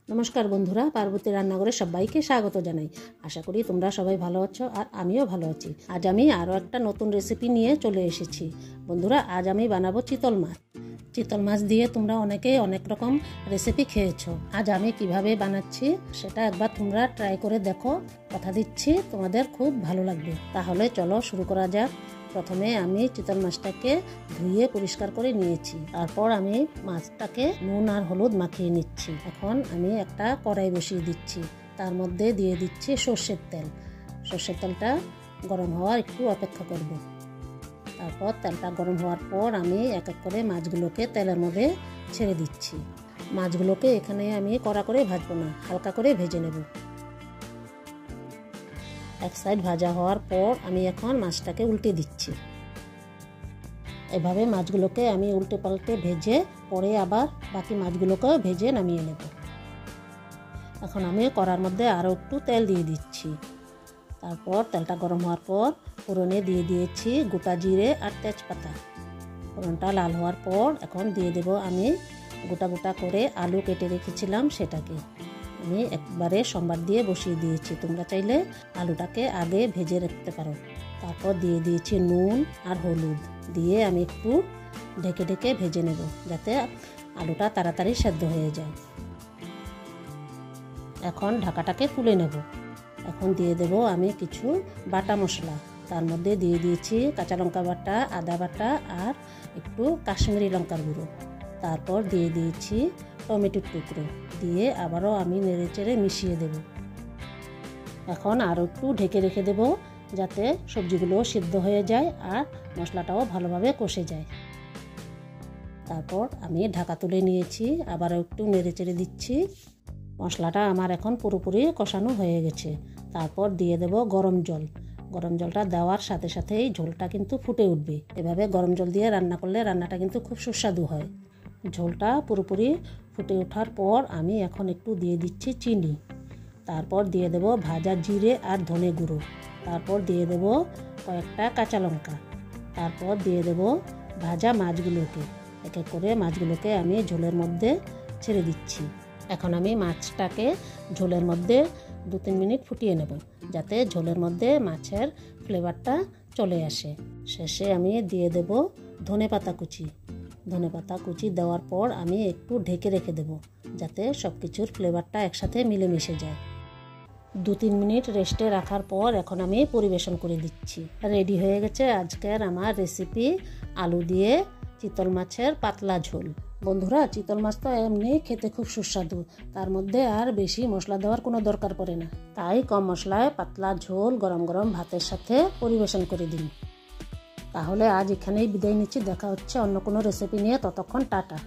নমস্কার বন্ধুরা, পার্বতী রান্নাঘরে সবাইকে স্বাগত জানাই। আশা করি তোমরা সবাই ভালো আছো আর আমিও ভালো আছি। আজ আমি আরও একটা নতুন রেসিপি নিয়ে চলে এসেছি। বন্ধুরা, আজ আমি বানাবো চিতল মাছ। চিতল মাছ দিয়ে তোমরা অনেকেই অনেক রকম রেসিপি খেয়েছো। আজ আমি কিভাবে বানাচ্ছি সেটা একবার তোমরা ট্রাই করে দেখো। কথা দিচ্ছি তোমাদের খুব ভালো লাগবে। তাহলে চলো শুরু করা যাক। প্রথমে আমি চিতল মাছটাকে ধুয়ে পরিষ্কার করে নিয়েছি। তারপর আমি মাছটাকে নুন আর হলুদ মাখিয়ে নিচ্ছি। এখন আমি একটা কড়াই বসিয়ে দিচ্ছি। তার মধ্যে দিয়ে দিচ্ছি সর্ষের তেল। সর্ষের তেলটা গরম হওয়ার একটু অপেক্ষা করব। তারপর তেলটা গরম হওয়ার পর আমি এক এক করে মাছগুলোকে তেলের মধ্যে ছেড়ে দিচ্ছি। মাছগুলোকে এখানে আমি কড়া করে ভাজবো না, হালকা করে ভেজে নেব। এক সাইড ভাজা হওয়ার পর আমি এখন মাছটাকে উল্টে দিচ্ছি। এভাবে মাছগুলোকে আমি উল্টে পাল্টে ভেজে পরে আবার বাকি মাছগুলোকেও ভেজে নামিয়ে নেব। এখন আমি কড়ার মধ্যে আরও একটু তেল দিয়ে দিচ্ছি। তারপর তেলটা গরম হওয়ার পর ফোড়নে দিয়ে দিয়েছি গোটা জিরে আর তেজপাতা। ফোড়নটা লাল হওয়ার পর এখন দিয়ে দেব আমি গোটা গোটা করে আলু কেটে রেখেছিলাম সেটাকে। আমি একবারে সম্বার দিয়ে বসিয়ে দিয়েছি। তোমরা চাইলে আলুটাকে আগে ভেজে রাখতে পারো। তারপর দিয়ে দিয়েছি নুন আর হলুদ দিয়ে আমি একটু ঢেকে ঢেকে ভেজে নেব, যাতে আলুটা তাড়াতাড়ি সেদ্ধ হয়ে যায়। এখন ঢাকাটাকে তুলে নেব। এখন দিয়ে দেব আমি কিছু বাটা মশলা। তার মধ্যে দিয়ে দিয়েছি কাঁচা লঙ্কা বাটা, আদা বাটা আর একটু কাশ্মীরি লঙ্কার গুঁড়ো। তারপর দিয়ে দিয়েছি টমেটোর টুকরো দিয়ে আবারও আমি নেড়েচেড়ে মিশিয়ে দেব। এখন আরও একটু ঢেকে রেখে দেব, যাতে সবজিগুলো সিদ্ধ হয়ে যায় আর মশলাটাও ভালোভাবে কষে যায়। তারপর আমি ঢাকা তুলে নিয়েছি, আবারও একটু নেড়েচেড়ে দিচ্ছি। মশলাটা আমার এখন পুরোপুরি কষানো হয়ে গেছে। তারপর দিয়ে দেব গরম জল। গরম জলটা দেওয়ার সাথে সাথেই ঝোলটা কিন্তু ফুটে উঠবে। এভাবে গরম জল দিয়ে রান্না করলে রান্নাটা কিন্তু খুব সুস্বাদু হয়। ঝোলটা পুরোপুরি ফুটে ওঠার পর আমি এখন একটু দিয়ে দিচ্ছি চিনি। তারপর দিয়ে দেব ভাজা জিরে আর ধনে গুঁড়ো। তারপর দিয়ে দেব কয়েকটা কাঁচা লঙ্কা। তারপর দিয়ে দেব ভাজা মাছগুলোকে। এক এক করে মাছগুলোকে আমি ঝোলের মধ্যে ছেড়ে দিচ্ছি। এখন আমি মাছটাকে ঝোলের মধ্যে 2-3 মিনিট ফুটিয়ে নেব, যাতে ঝোলের মধ্যে মাছের ফ্লেভারটা চলে আসে। শেষে আমি দিয়ে দেব ধনেপাতা কুচি। ধনেপাতা কুচি দেওয়ার পর আমি একটু ঢেকে রেখে দেব, যাতে সব কিছুর ফ্লেভারটা একসাথে মিলেমিশে যায়। 2-3 মিনিট রেস্টে রাখার পর এখন আমি পরিবেশন করে দিচ্ছি। রেডি হয়ে গেছে আজকের আমার রেসিপি, আলু দিয়ে চিতল মাছের পাতলা ঝোল। বন্ধুরা, চিতল মাছ তো এমনি খেতে খুব সুস্বাদু, তার মধ্যে আর বেশি মশলা দেওয়ার কোনো দরকার পড়ে না। তাই কম মশলায় পাতলা ঝোল গরম গরম ভাতের সাথে পরিবেশন করে দিন। তাহলে আজ এখানেই বিদায় নিচ্ছি। দেখা হচ্ছে অন্য কোনো রেসিপি নিয়ে। ততক্ষণ টাটা।